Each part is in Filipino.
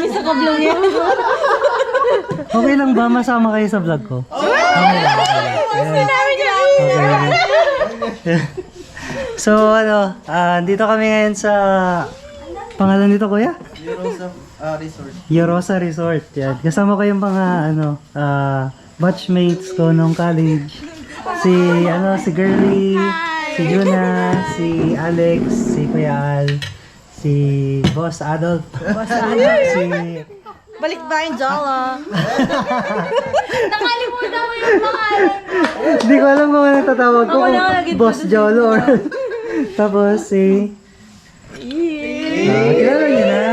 namin sa kablong yan. Okay lang ba masama kayo sa vlog ko? Okay lang. Okay. So dito kami ngayon sa pangalan dito kuya? Yorosa Resort. Yan. Kasama ko yung mga batchmates ko nung college. Si Girlie, si Juna, si Alex, si Kuya Al, si Boss Adult. Si Balik ba yung Jala? Nakalimutan mo yung pangalan. hindi ko alam kung ano tatawag ko. Boss Jolo or tapos si kilala niyo na.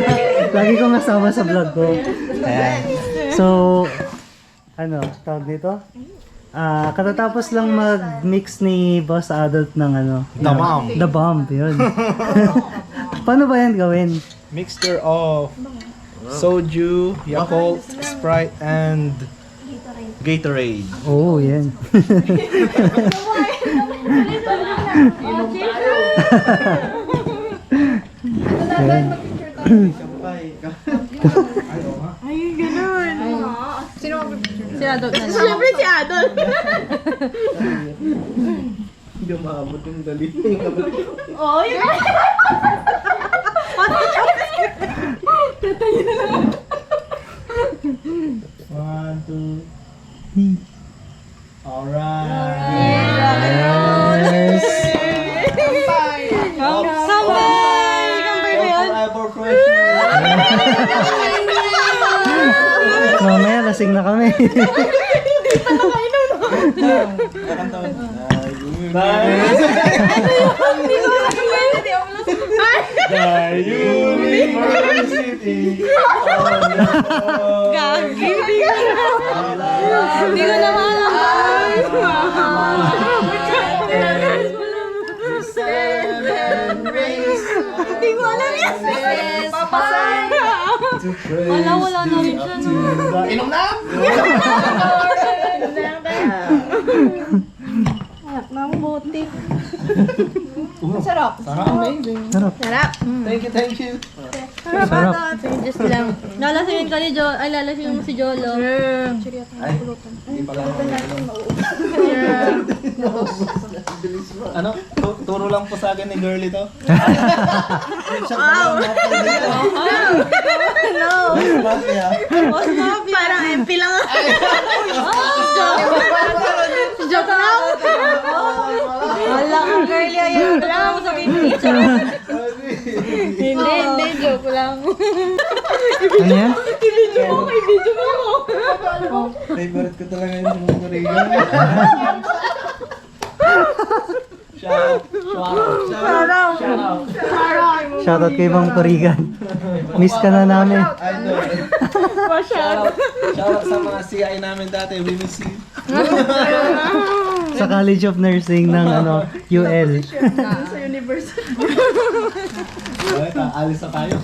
Lagi ko kasama sa vlog ko. Ayan. So, tawag dito? Katatapos lang mag-mix ni Boss Adult ng The Bomb, yun. Paano ba yan gawin? Mixture of soju, Yakult, Sprite, and Gatorade. Oh, yan. Ay, ganun. Sino mag-picture? Si Adult na lang. Siyempre si Adult. Hindi maabot yung dali. Oo, yun. Tatayo na lang. 1, 2, alright. Yes. Kampay! Kampay ba yun? Forever pressure. Mamaya lasing na kami. Hindi pa nakainom. University. Gagi. Hindi ko na Hindi ko alam yan. Papasay. Wala na rin siya. Inom na! Anak ng buti. Sarap. Amazing. Sarap. Sarap. Thank you. Sarap. Sarap. Just lang. Lalasingin ka ni Jo. Ay, lalasingin mo si Jolo. Ay, hindi pala ano? Turo lang po sa akin ni Girlie to. Wow. No. Boss Mafia. Parang MP lang. Joke lang. Wala kang girly ayun. Wala mo sabihin teacher. Hindi, joke lang. Ano yan? Video mo, may video mo ako. Favorite ko talaga yung mga Korean. Shoutout kay Bang Parigan. Miss ka na namin. Shoutout sa mga CI namin dati. We miss you. Sa College of Nursing ng UL. Sa university. Alis na tayo.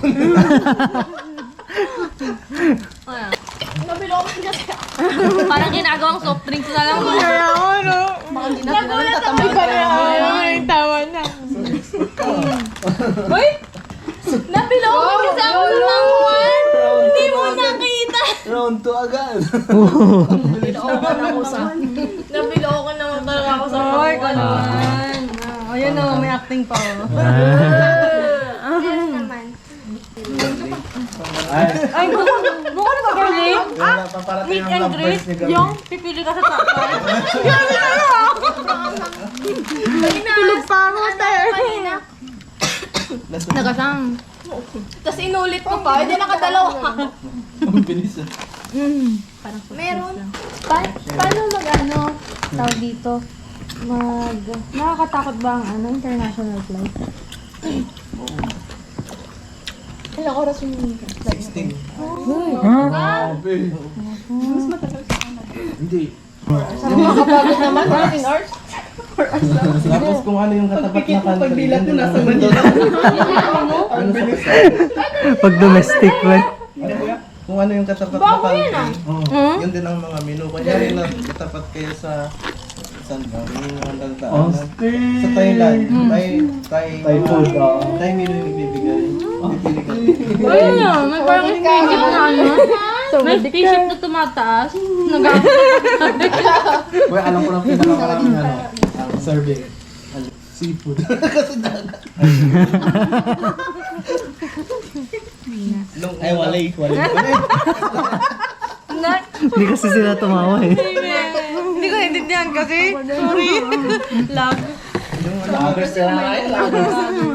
Parang ginagawang soft drinks na lang. Kaya ako, no? Nagulat ako pa rin. Ay, tawa na. Uy! Napilokan kasi ako sa mga hindi mo nakita. Round 2 agad. Napilokan naman talaga ako sa mga Ay, kanuman. Ayun o, may acting pa. Ay, bukod pa girlie? Wala pa parating Meet ang and love greet? birds ni Girlie. Yung pipili ka sa takpan? Grabe na lang! Tulog pa ako, sir. Nakasam. Tapos inulit ko pa, hindi nakadalawa. Ang bilis ah. Meron. Paano tawag dito? Nakakatakot ba ang international flight? Ilang oras yung flight? 16. Grabe. Hindi. Makapagod naman, 14 hours. Tapos kung ano yung katapat na country. Pagbilat ko nasa Manila. Ang bilis. Pag domestic man. Kung ano yung katapat na country. Yun din ang mga menu. Kanyari na katapat kayo sa Saan ba? Yung mga nagdaan. Sa Thailand. Thai food. Thai menu yung ibibigay. Pipili ka. Ayun na, may parang spaceship na ano. May spaceship na tumataas. Kuya, alam ko lang pinakamaraming ang serving. Seafood. Kasi dagat. Ay, walay. Hindi kasi sila tumawa eh. Hindi ko naintindihan kasi. Sorry. Lag. Yung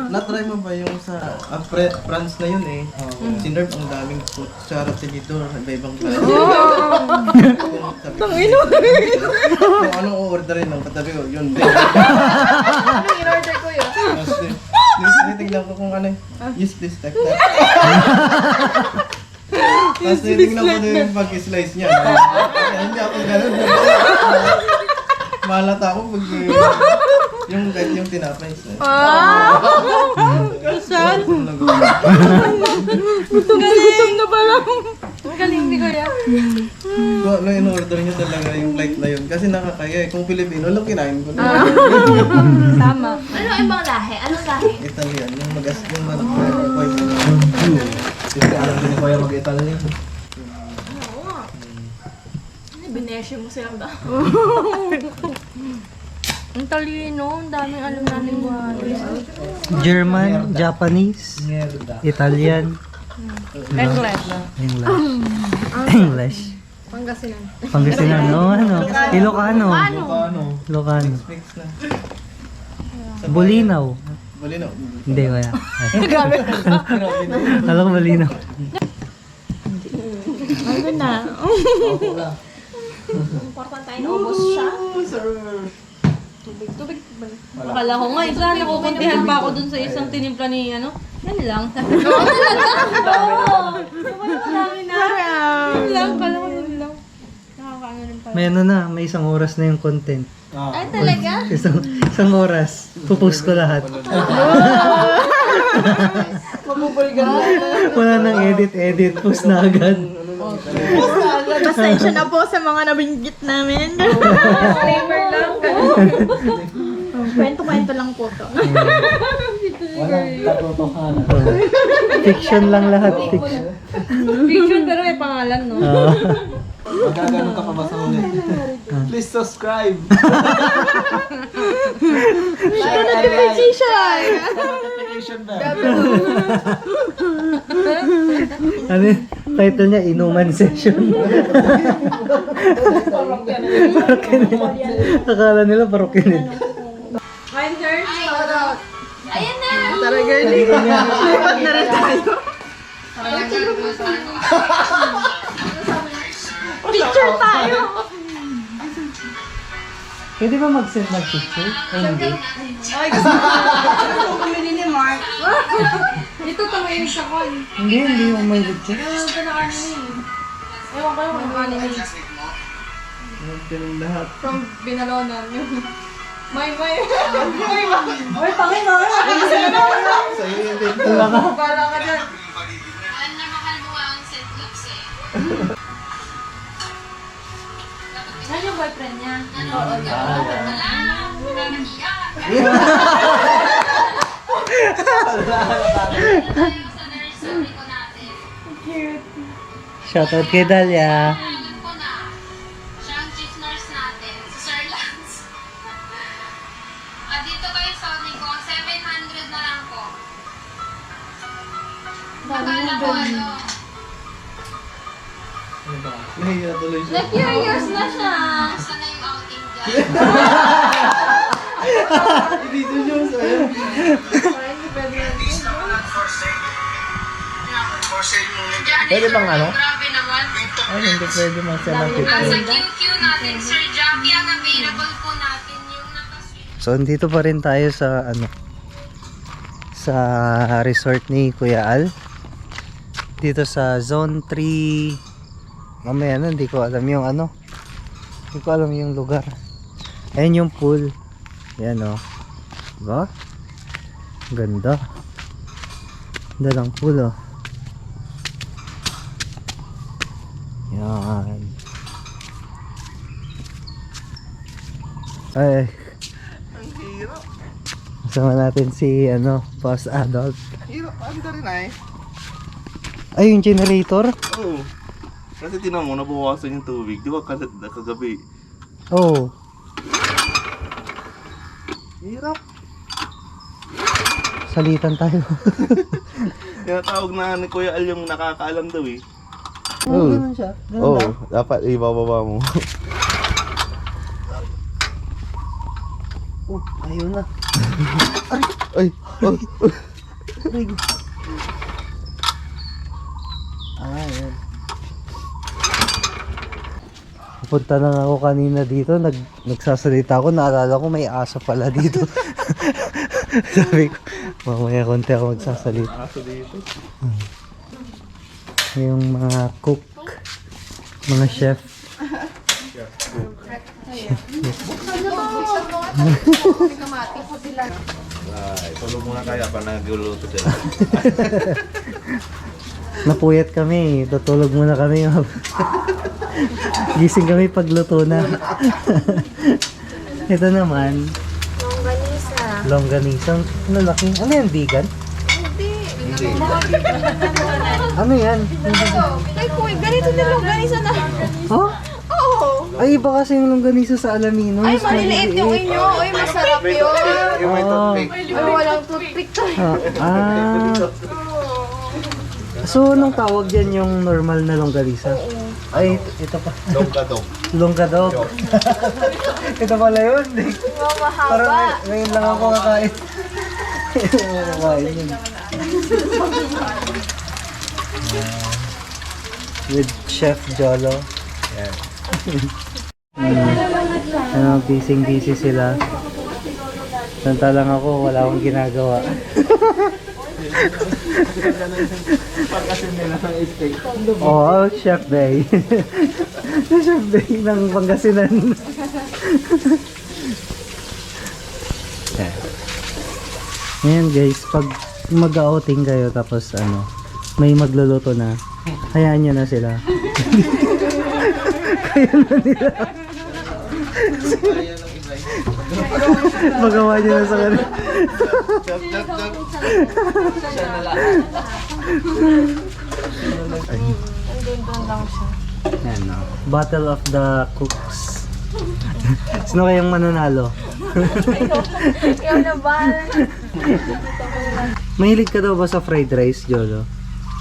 na-try mo ba yung sa France na yun eh? Sinerve ang daming kutsara tinidor sa iba-ibang klase. Tangino! Kung anong orderin ng katabi ko, yun din. Anong in-order ko yun? Tapos tinitignan ko kung ano eh. Yes, please, tak. Tapos tinitignan ko din yung pag-slice niya. Hindi ako ganun. Malata ako pag yung kahit yung tinapay. Saan? Gutom na pala. Ang galing ni Kuya. Kung ano in-order niyo talaga yung light na yun. Kasi nakakaya eh. Kung Pilipino lang kinain ko na. Tama. Ano ibang lahi? Anong lahi? Italian. Yung magas yung manok na poison. Kasi alam din ko yung mag-Italian. Binesyo mo silang daw. Ang talino. Ang daming alam namin buhay. German, Japanese, Italian, English. English. Pangasinan. Pangasinan, no? Ano? Ilocano. Ilocano. Mix na. Bulinaw. Balino. Hindi, wala. Alam ko Bulinaw. Ano na? Important tayo na ubos siya. Tubig. Akala ko nga, isa nakukuntihan pa ako dun sa isang tinimpla ni ano. Yan lang. Oo, talaga. Oo. Marami na. Yan lang. Kala ko yun lang. Nakakaano rin pala. May ano na, may isang oras na yung content. Ay, talaga? Isang oras. Pupost ko lahat. Wala nang edit. Post na agad. Pasensya na po sa mga nabinggit namin. Disclaimer lang. Kwento-kwento lang po to. Walang katotohanan. Fiction lang lahat. Fiction. Fiction pero may pangalan, no? Magkaganon ka pa ba sa ulit? Please subscribe! Notification! Notification bell! Ano yung title niya? Inuman Session. Akala nila parokinid. Hi, sir. Shout out. Ayan na! Tara, girlie. Lipat na rin tayo. Picture tayo! Pwede ba mag-send ng picture? O hindi? Ay, gusto ko bumili ni Mark. Ito tamayin sa call. Hindi mo may picture. Ano ba na kanina Ewan ko yung ano kanina Ganun lahat. From Binalonan. May. Uy, pangin mo! Sa'yo yung din. Bala ka dyan. Ano yung boyfriend niya? Shoutout kay Dalia. Siya ang chief nurse natin, si Sir Lance. Dito kayo sa ko, 700 na lang po. Akala ko ano, Nahiya tuloy siya. Na-curious na siya. basta na yung outing dyan. Dito siya sa'yo. Pwede bang ano? Grabe naman. Ay, hindi pwede masaya ng Nasa picture. QQ natin, Sir Jackie, ang available po natin yung nakasweet. So, andito pa rin tayo sa sa resort ni Kuya Al. Dito sa Zone 3. Mamaya na, hindi ko alam yung Hindi ko alam yung lugar. Ayan yung pool. Ayan o. Diba? Ganda. Ganda ng pool o. Yan. Ay, Ang hirap. kasama natin si Boss Adult. Hirap. Ano ka rin ay? Ay, yung generator? Oo. Kasi tinan mo, nabawasan yung tubig. Di ba kagabi? Oh. Hirap. Salitan tayo. Tinatawag na ni Kuya Al yung nakakaalam daw eh. Oo, ganun siya. Ganun Oo, daw. dapat ibababa mo. Oh, ayun na. Ay! Oh. Aray. Ayan. Pupunta na nga ako kanina dito, nagsasalita ako, naalala ko may aso pala dito. Sabi ko, mamaya konti ako magsasalita. Aso dito. Yung mga cook, mga chef. Ay, tulog muna kaya pa nagluluto sila. Napuyat kami, tutulog muna kami. Gising kami pagluto na. Ito naman, Longganisa. longganisa. Ano laki? Ano yan, vegan? Hindi. Ano yan? Ay, kuy, ganito din longganisa na. Oh? Oo. Ay, iba kasi yung longganisa sa Alaminos. Ay, maliliit yung inyo. Ay, masarap May yun. toothpick. Yung may toothpick. Ay, walang toothpick to. So, anong tawag dyan yung normal na longganisa? Ay, ito pa. Dog-ka-dog. Longgadog. Ito pala yun. Wow, mahaba. Parang ngayon lang ako kakain. Kakain yun. With Chef Jolo. Yan. Busy sila. Samantalang ako, wala akong ginagawa. Pagkasin nila ng steak. Oh, Chef Bay. Chef Bay ng Pangasinan. Ngayon guys, pag mag-outing kayo tapos may magluluto na, hayaan nyo na sila. Kaya na nila. Magawa nyo na sa kanila. Chop, chop, chop. Andun lang siya. Ayan, no? Battle of the Cooks. Sino kayang mananalo? Ikaw na ba? Mahilig ka daw ba sa fried rice, Jolo?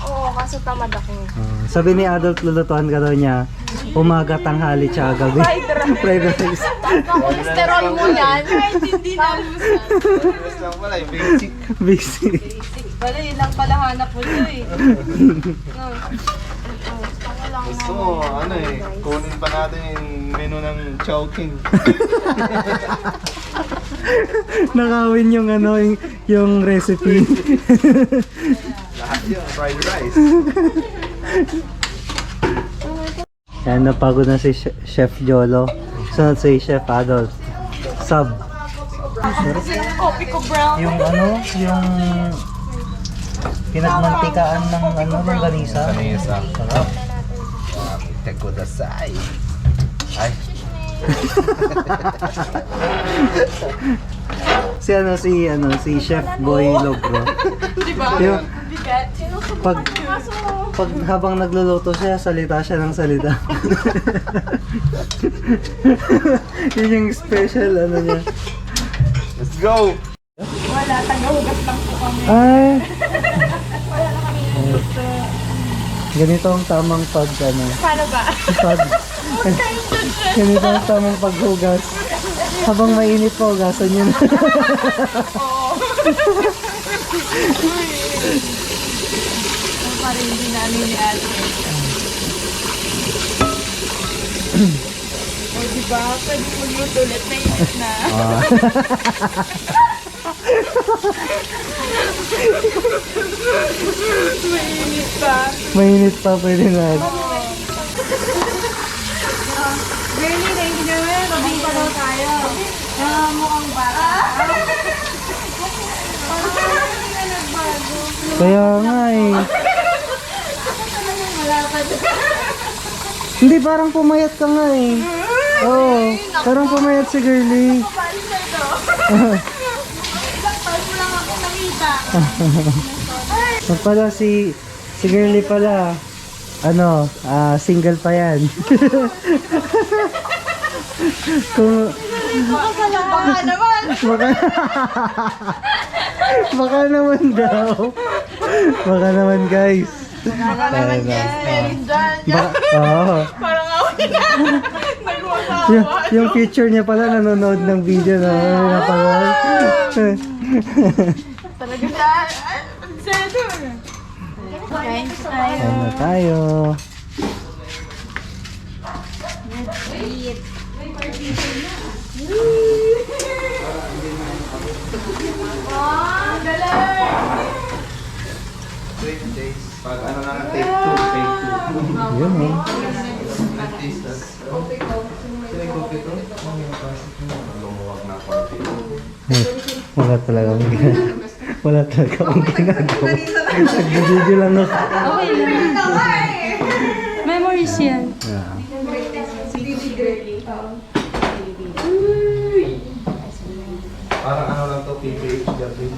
Oo, kaso tamad ako. Sabi ni Adult, lulutuan ka daw niya umaga, tanghali, tsaka gabi. Fried rice. Ang cholesterol mo yan. Hindi na lusan. Best lang pala, yung basic. Basic. Wala, yun lang pala hanap mo nyo eh. No. Gusto mo, kunin pa natin yung menu ng Chowking. Nakawin yung yung recipe. Lahat yun, fried rice. Yan, napagod na si Chef Jolo. Sunod si Chef Adult. Sub. Coffee ko brown. Yung yung pinagmantikaan ng longganisa. Kanisa. Sarap. Teko dasay. Ay. si Chef Boy Logro. Diba? Pag habang nagluluto siya, salita siya ng salita. Yun yung special niya. Let's go! Wala, taga-hugas lang po kami. Ay. Ganito ang tamang Paano ba? ganito ang tamang paghugas. Habang mainit pa, hugasan yun. Parang hindi namin ni ate. O diba, pwede magluto ulit na init na. Mainit pa. Mainit pa, pwede na. Girlie, thank you naman. Kabing pa daw tayo. Mukhang bata. Kaya nga eh. Hindi, parang pumayat ka nga eh. Oo, parang pumayat si girly. Pala si girly pala, ano, single pa yan. Kung, Baka naman. baka naman daw. Baka naman guys. Baka naman yes. Oo. Parang ako na. Yung picture niya pala nanonood ng video na napanood. Talaga siya. Sedo. Kain tayo. Kain na tayo. Pag ano na, take 2. Yun oh. Wala talaga akong ginagawa. Wala talaga akong ginagawa. Nag-video lang ako. Okay lang. Memories yan. Yeah. Parang ano lang to, PPHW.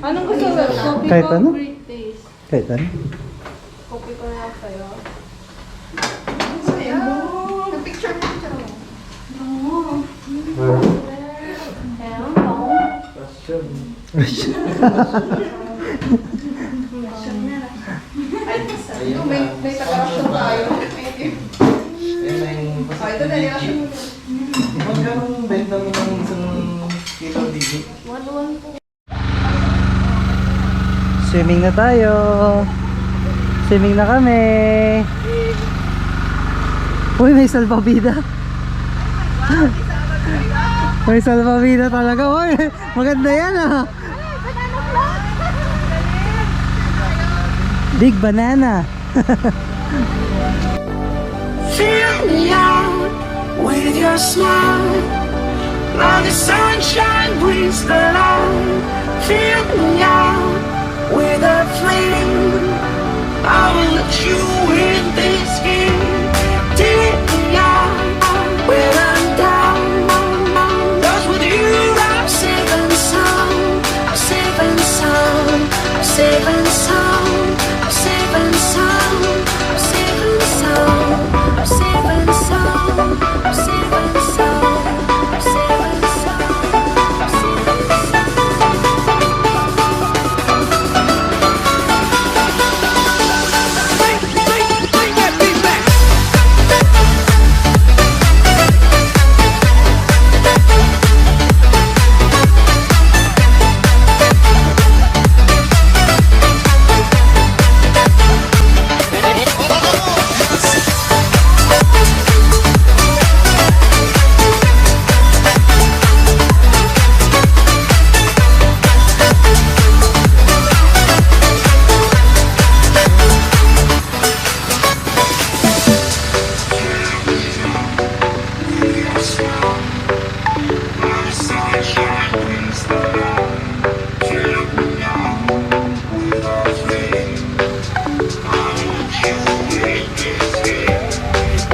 Anong gusto mo? Coffee Kahit ko, ano? great taste. Kahit ano? Coffee ko na sa'yo. May takarasyon tayo. Ito na yun. Magkano benta mo ng isang kilo digit? Swimming na tayo. Swimming na kami. Uy, may salbabida. May salbabida talaga. Uy, maganda yan ah. Big banana. Fill me out with your smile. Now the sunshine brings the light. Fill me out with a flame. I will let you in this game. Take me out when I'm down. 'Cause with you I'm safe and sound. I'm safe and sound. I'm safe and sound. I'm safe and sound. I'm safe and sound. I'm safe and sound. I'm safe and sound. I'm safe and sound. I'm safe and Bring that beat back.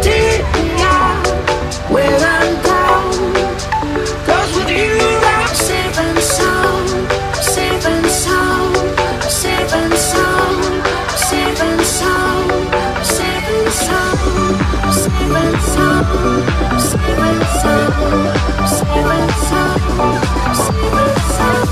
Take me out when I'm down. 'Cause with you I'm safe and sound. I'm safe and sound. I'm safe and sound. I'm safe and sound. I'm safe and sound. I'm safe and sound. I'm safe and sound. I'm safe and sound. I'm safe and sound.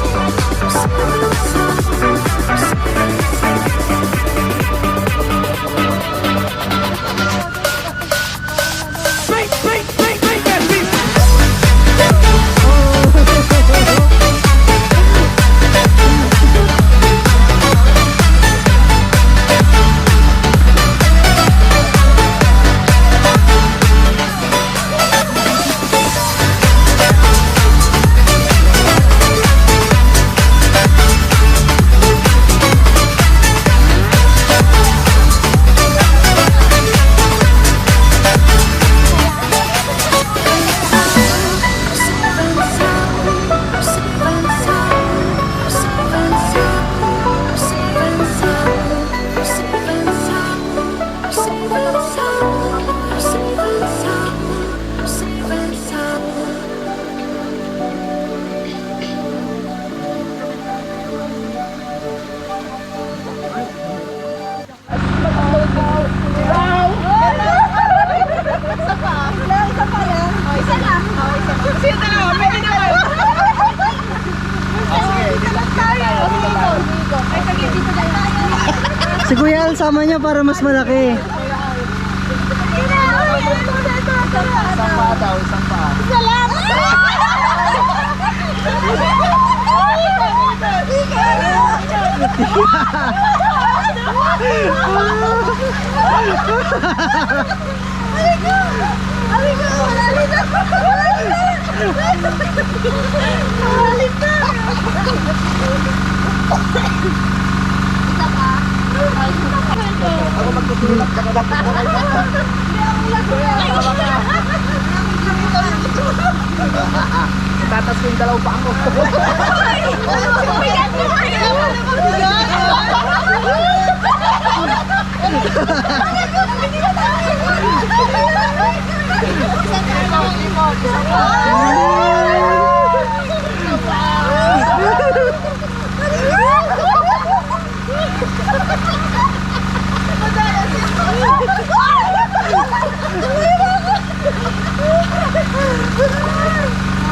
Si Kuya Al, sama niya para mas malaki. Isang paa daw, isang paa. Ako magtutulak ka na. Tatas ko yung dalaw pa ako.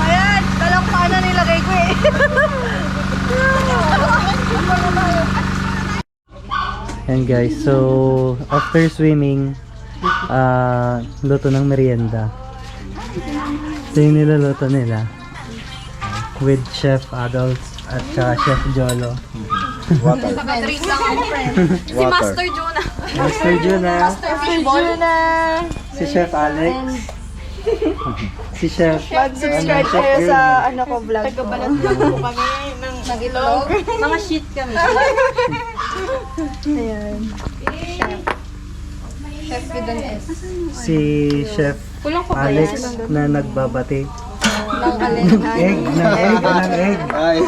Ayan, talang pa na nilagay ko eh. And guys, so after swimming, luto ng merienda. Ito yung niluluto nila. With Chef Adolf at saka Chef Jolo. Water. Naka-drink lang ako, friend. Si Master Jonah. Master Juna, Master Jonah. si Chef Alex, si Chef Mag-subscribe Chef kayo Girl. sa ko vlog ko. Tagabalat po kami ng itlog. Mga shit kami. Ayan. Chef with an S. Si Chef Kulang pa ba Alex yan? na nagbabati. Lang alin. Ng egg. Ay.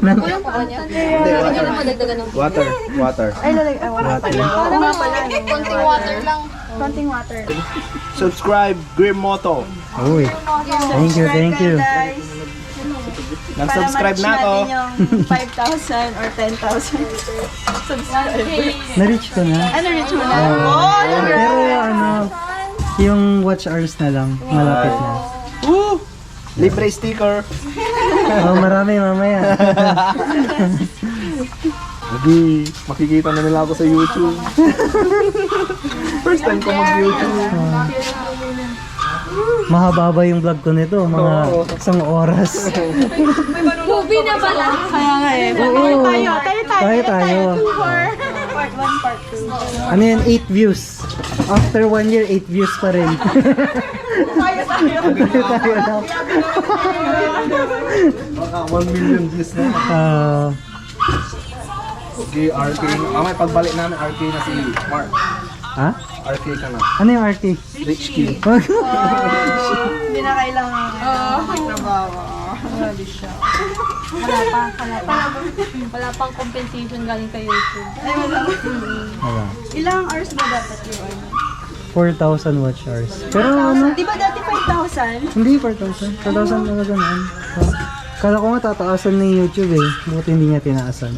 Kulang pa ba niya? Hindi na madagdagan ng Water. Ay, wala pala. Oo nga pala. konting water lang. Konting water. Subscribe, Ka-moto. Uy, thank you. Guys, Nag-subscribe na ako. yung 5,000 or 10,000 subscribers. Na-reach ko na. Ano, reach mo na? Pero yung watch hours na lang, malapit na. Woo! Libre sticker. Oh, marami mamaya. Hindi, makikita na nila ako sa YouTube. First time ko mag-YouTube. Mahaba yung vlog ko nito, mga isang oras. Movie na pala. Kaya nga eh. Tayo. Part 1, part 2. Ano yan, 8 views. After 1 year, 8 views pa rin. Tayo na. Baka 1 million views na. Okay, RK. Mamaya pagbalik namin, RK na si Mark. Ha? RK ka na. Ano yung RT? Rich kid. Hindi na kailangan magtrabaho. Wala pang compensation galing kay YouTube. Ay, wala. Wala. Ilang hours ba dapat yung ano? 4,000 watch hours. Pero ano, Di ba dati 5,000? hindi 4,000. 4,000 talaga naman. Kala ko nga tataasan ng YouTube eh. Buti hindi niya tinaasan.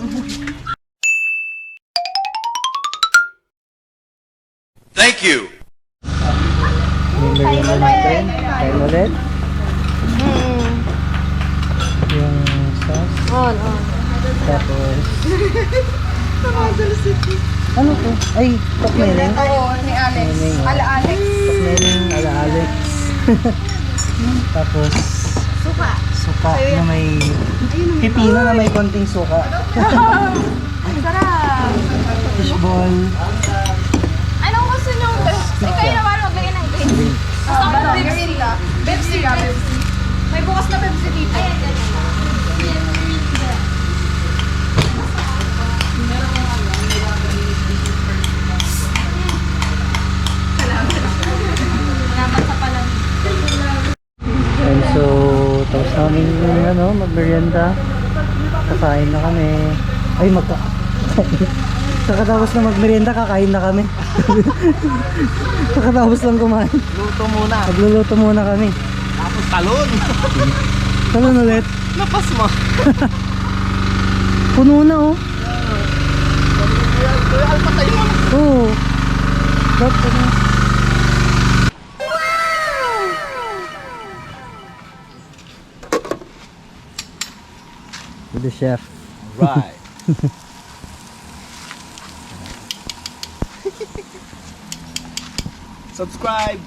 Thank you. Kain natin. Kain ulit. Yung sauce. On. Tapos... ano to? Ay, tokmeling. Oo, ni Alex. Ala Alex. Tokmeling, ala Alex. Tapos... Suka na may... Pipino na may konting suka. Sarap. Fishball. Anong gusto nyo? Kayo naman magbigay ng green. Pepsi ka. Pepsi. May bukas na Pepsi dito. And so, tapos namin yung mag-merienda. Kakain na kami. Ay, Kakatapos na mag-merienda, kakain na kami. Kakatapos lang kumain. Luto muna. Magluluto muna kami. Tapos talon. Talon ulit. Lapas mo. Puno na oh. Kuya, alpatayo. Oo. Drop ko na. To the chef. Right. Subscribe!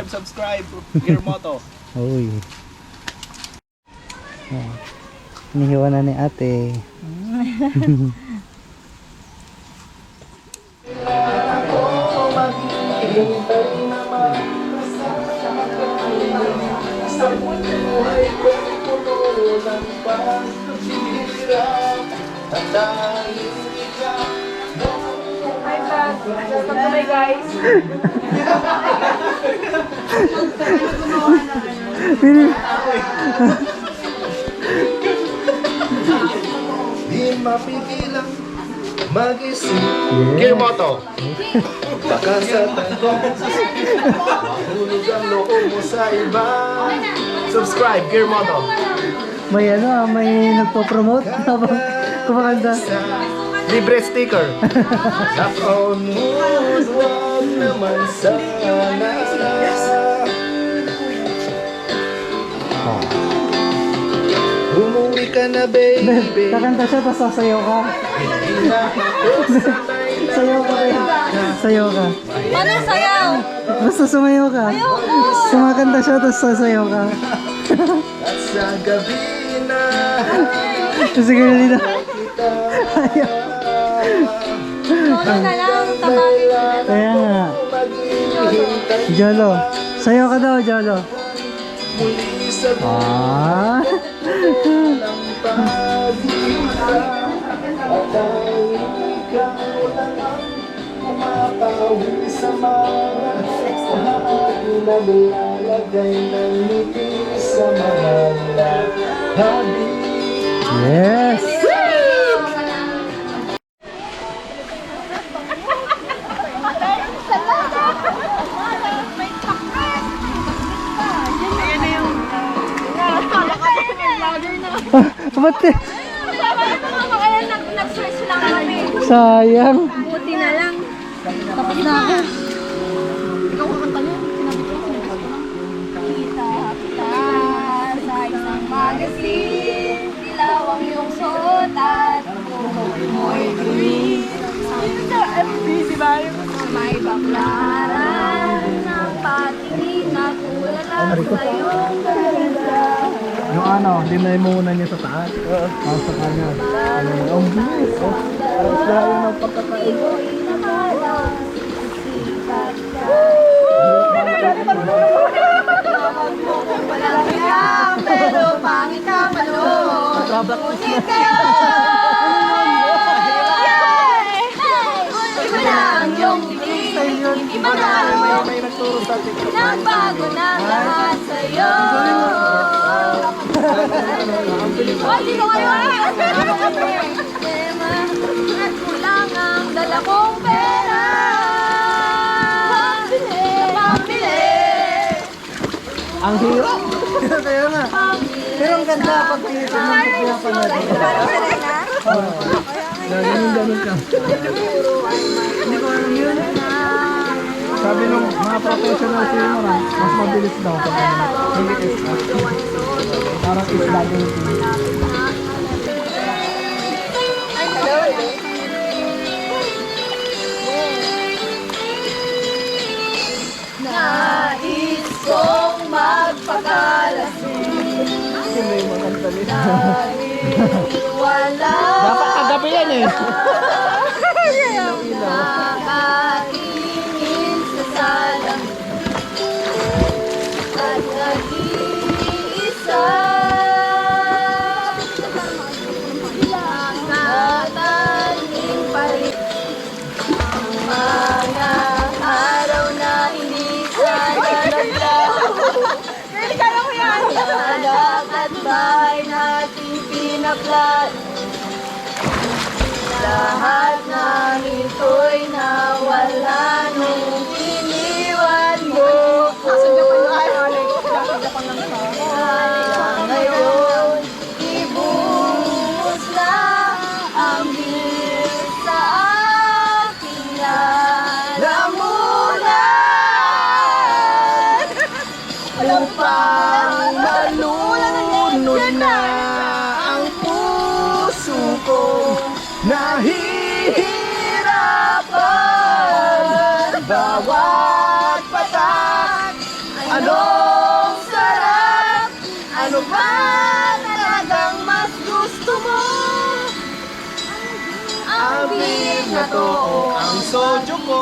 Subscribe! Gear Moto. Uy. Oh. Inihiwa na ni ate. Welcome to my guys. Di mapigilang mag-isip. Gear Moto. Baka sa tanong, mahulog ang loob mo sa iba. Subscribe, Gear Moto. May may nagpo-promote habang kumakanta. Libre sticker. Nakon mo, huwag naman sana. Umuwi ka na, baby. Kakanta siya, tapos sasayaw ka. Sayaw ka rin. Sayaw ka. Paano sayaw? Basta sumayaw ka. Sumakanta siya, tapos sasayaw ka. At sa gabi na Sige, dito. Ayaw. Lolo na lang, tatangin. Kaya nga. Jolo. Sayaw ka daw, Jolo. muli sa Ah. ng pag-ibig. At ay ikaw lang ang umapawi sa mga aking naglalagay ng ngiti sa mga labi. Yes. Ba't eh? Nag-search lang kami. Sayang. Buti na lang. Tapos na ako. Ikaw kakanta niya. Sinabi ko, kita sa isang magazine. Dilaw ang iyong suot at mo'y green. Sa FB, di ba? May baklaran ng patingin na kulala sa iyong ganda. Yung ano, dinaymunan niya sa taas. Ang sa kanya. Ang bilis. Parang sila yung nagpagkakain. Pero pangit ka malot. Ngunit kayo. Iba na ang iyong tingin. Iba na May nagturo sa atin. nagbago na lahat sa'yo. Hindi ko kayo at kulang ang dala kong pera. Pambili. Ang hirap. Kaya nga. Pero ang ganda pag pinapanood. Ganun ka. Hindi ko alam yun. Sabi nung mga professional swimmer, mas mabilis daw pag maliit. Parang isla din. Nais kong magpakalasing. Dahil wala Dapat kagabi yan eh. nakatingin sa salamin at nag-iisa nakataling pa rin ang mga araw na hindi sana naglaho. Anak at bahay natin pinaplat. Lahat ng ito'y nawala nung iniwan mo ko. Ngayon, ibuhos na ang bilis sa aking lalamunan. Upang malunod na Ang puso ko nahihirapan. bawat patak. Anong sarap? Ano ba talagang mas gusto mo? Ang big na to o ang soju ko?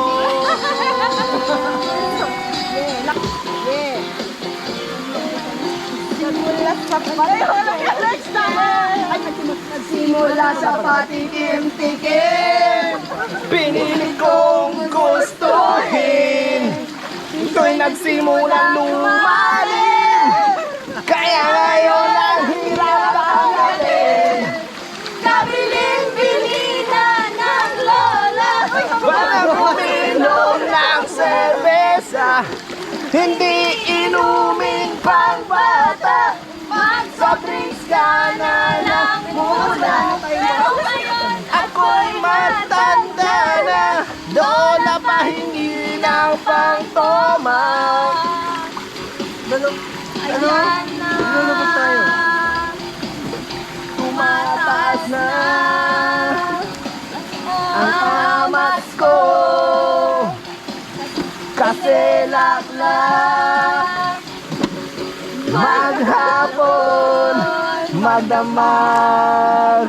Nagsimula sa patikim-tikim, pinili kong gustuhin. Ito'y nagsimulang lumalim, kaya ngayon ang hirap ang galing. Kabiling-bili na ng lola, baka uminom ng serbesa, hindi inumin pang bata. Mag-soft drinks ka na lang muna. Pero ngayon ako'y matanda na, lola pahingi ng pang-toma. Ayan na, tumataas na ang amas ko, kasi laklak maghapon magdamag.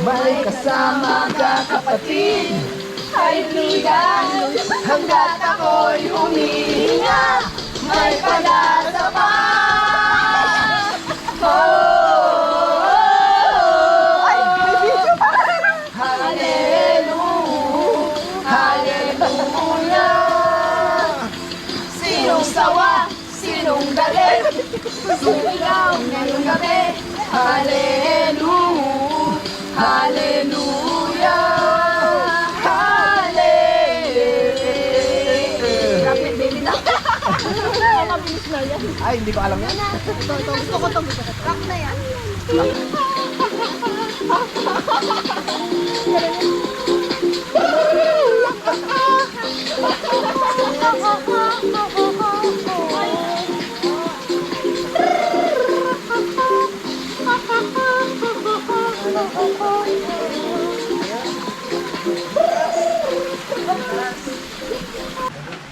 Balik kasama kapatid, kaibigan, hanggat ako'y humihinga, may pag-asa pa. Sinong galit? Sumigaw ngayong gabi. Hallelujah, hallelujah, hallelujah. Rapid baby na. Mabilis na yan. Ay, hindi ko alam yan. Gusto ko to. Rock na yan.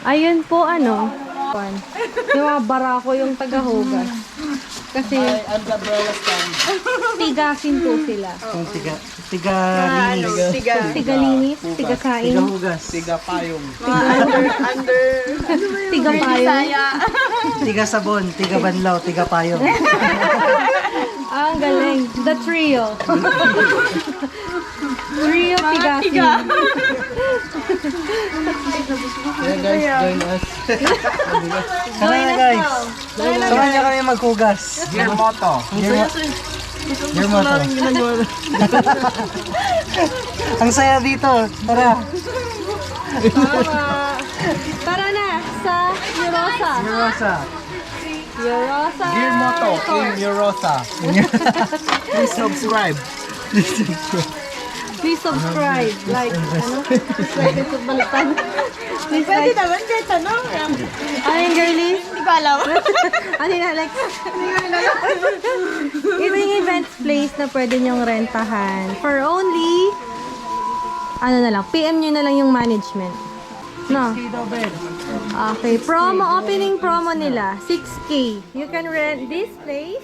Ayun po, ano, yung mga barako yung tagahugas. Kasi, tigasin po sila. Yung tiga-linis. Tiga-linis, tiga-saing, Tiga-hugas. Tiga payong. tiga-payong. Tiga-sabon. Tiga-banlaw. Tiga-payong. Ang galing. The trio. Trio tigasin. Yeah guys, join us. Tara na guys. Samahan niyo kami maghugas. Ka-moto. Ka-moto. Ang saya dito. Tara. Tara na sa Eurosa. Rosa. Eurosa. Ka-moto in Eurosa. Please subscribe. Please subscribe. Like, ano? Like ito balitan. Please like. Pwede naman kahit tanong. Ano yung girlie? Hindi ko alam. Ano yung Alex? Ito yung events place na pwede nyong rentahan. For only, ano na lang, PM nyo na lang yung management. No? Okay, promo, opening promo nila, 6K. You can rent this place.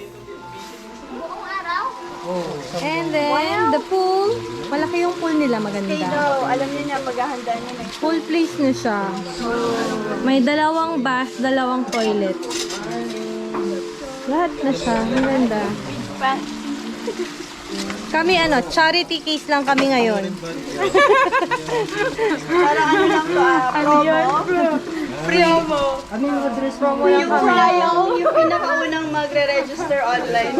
And then, the pool, malaki yung pool nila, maganda. Alam niyo na, paghahandaan niyo na. Pool place na siya. May dalawang bath, dalawang toilet. Lahat na siya, maganda. Kami ano, charity case lang kami ngayon. Para ano lang to, promo. Promo. Ano yung address Promo lang Yung kami. trial, yung pinakaunang magre-register online.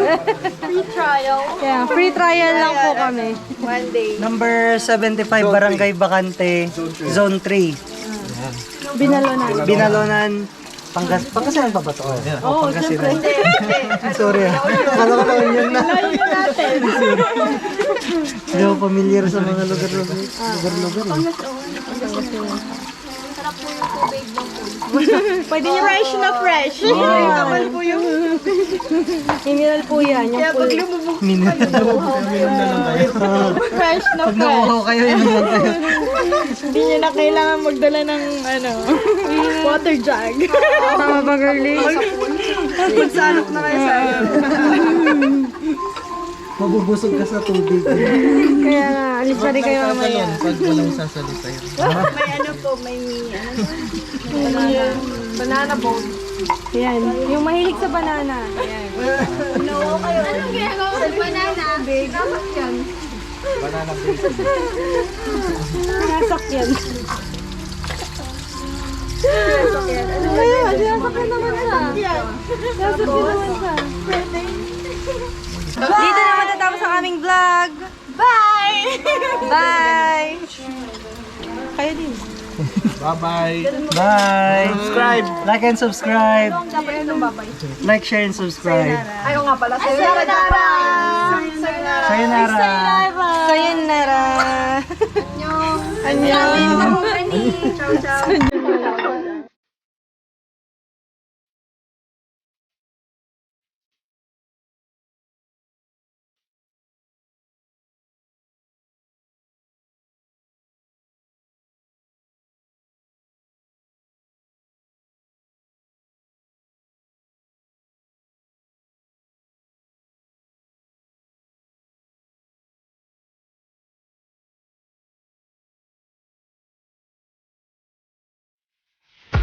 Free trial. Yeah, free trial lang po kami. One day. Number 75, Barangay Bacante, Zone 3. Binalonan. Binalonan, Pangasinan pa ba ito? Oo, Pangasinan. Sorry ah. Kala ko naman yun na. Hindi ako familiar sa mga lugar-lugar. Sarap po yung tubig ng pool. Pwede niyo fresh na fresh. Mineral po yung... Mineral po yan. Yung Kaya pag pool. lumubog Fresh na Pag fresh. nakuha kayo, yun lang kayo. Hindi niyo na kailangan magdala ng water jug. Tama ba, girlie? magsanok na kayo sa Mabubusog ka sa tubig. Kaya nga, alis na rin kayo mamaya. Pag walang sasalita yun. May ano po, may banana boat. Ayan, yung mahilig sa banana. Ayan. No, kayo. Anong ginagawa sa banana? Dapat yan. Banana base. Nasakyan. Kaya, sinasakyan naman siya. Nasakyan naman siya. Dito na matatapos ang aming vlog. Bye! Bye! Kayo din. Bye-bye. Bye! Subscribe. Like and subscribe. Dapat yan ang babay. Like, share, and subscribe. Ayaw nga pala. Sayonara! Sayonara! Sayonara! Annyeong! Annyeong! Ciao, ciao!